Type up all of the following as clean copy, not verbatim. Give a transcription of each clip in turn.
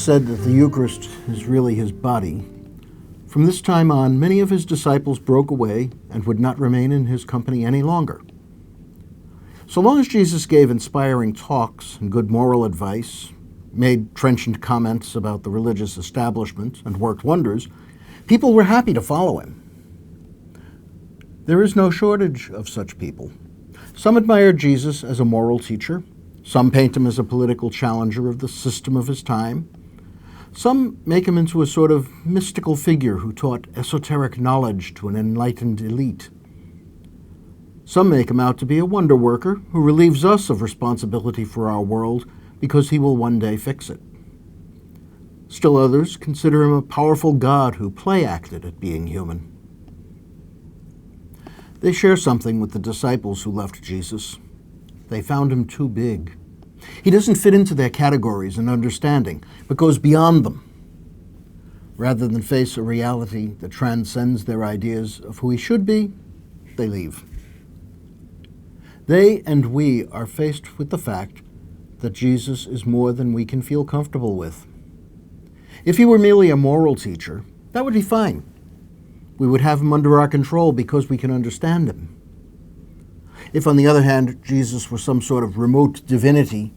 said that the Eucharist is really his body, from this time on, many of his disciples broke away and would not remain in his company any longer. So long as Jesus gave inspiring talks and good moral advice, made trenchant comments about the religious establishment, and worked wonders, people were happy to follow him. There is no shortage of such people. Some admire Jesus as a moral teacher. Some paint him as a political challenger of the system of his time. Some make him into a sort of mystical figure who taught esoteric knowledge to an enlightened elite. Some make him out to be a wonder worker who relieves us of responsibility for our world because he will one day fix it. Still others consider him a powerful God who play-acted at being human. They share something with the disciples who left Jesus. They found him too big. He doesn't fit into their categories and understanding, but goes beyond them. Rather than face a reality that transcends their ideas of who he should be, they leave. They and we are faced with the fact that Jesus is more than we can feel comfortable with. If he were merely a moral teacher, that would be fine. We would have him under our control because we can understand him. If, on the other hand, Jesus were some sort of remote divinity,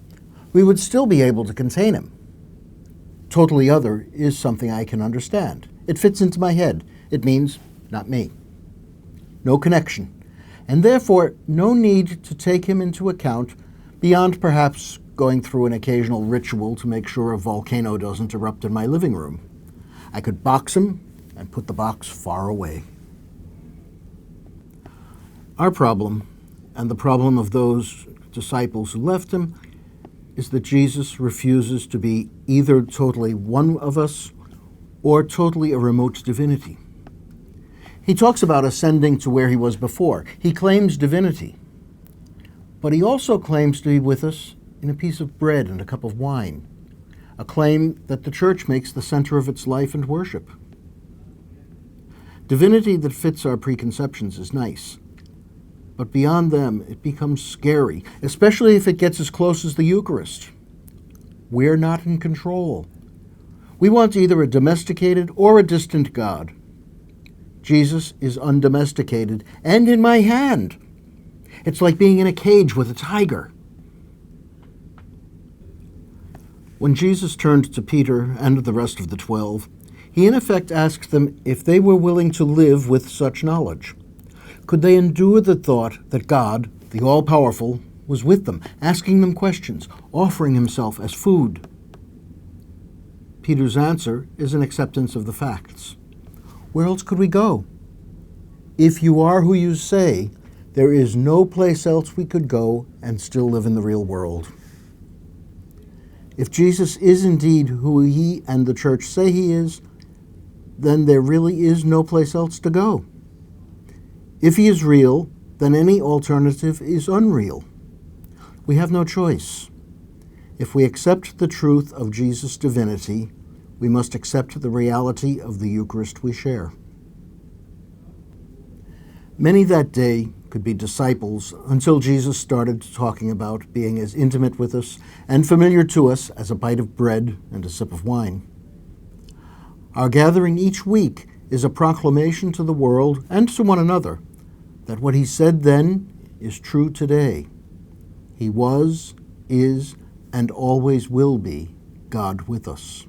we would still be able to contain him. Totally other is something I can understand. It fits into my head. It means not me. No connection, and therefore no need to take him into account beyond perhaps going through an occasional ritual to make sure a volcano doesn't erupt in my living room. I could box him and put the box far away. Our problem, and the problem of those disciples who left him, is that Jesus refuses to be either totally one of us or totally a remote divinity. He talks about ascending to where he was before. He claims divinity. But he also claims to be with us in a piece of bread and a cup of wine, a claim that the church makes the center of its life and worship. Divinity that fits our preconceptions is nice, but beyond them it becomes scary, especially if it gets as close as the Eucharist. We're not in control. We want either a domesticated or a distant God. Jesus is undomesticated and in my hand. It's like being in a cage with a tiger. When Jesus turned to Peter and the rest of the 12, he in effect asked them if they were willing to live with such knowledge. Could they endure the thought that God, the all-powerful, was with them, asking them questions, offering himself as food? Peter's answer is an acceptance of the facts. Where else could we go? If you are who you say, there is no place else we could go and still live in the real world. If Jesus is indeed who he and the church say he is, then there really is no place else to go. If he is real, then any alternative is unreal. We have no choice. If we accept the truth of Jesus' divinity, we must accept the reality of the Eucharist we share. Many that day could be disciples until Jesus started talking about being as intimate with us and familiar to us as a bite of bread and a sip of wine. Our gathering each week is a proclamation to the world and to one another that what he said then is true today. He was, is, and always will be God with us.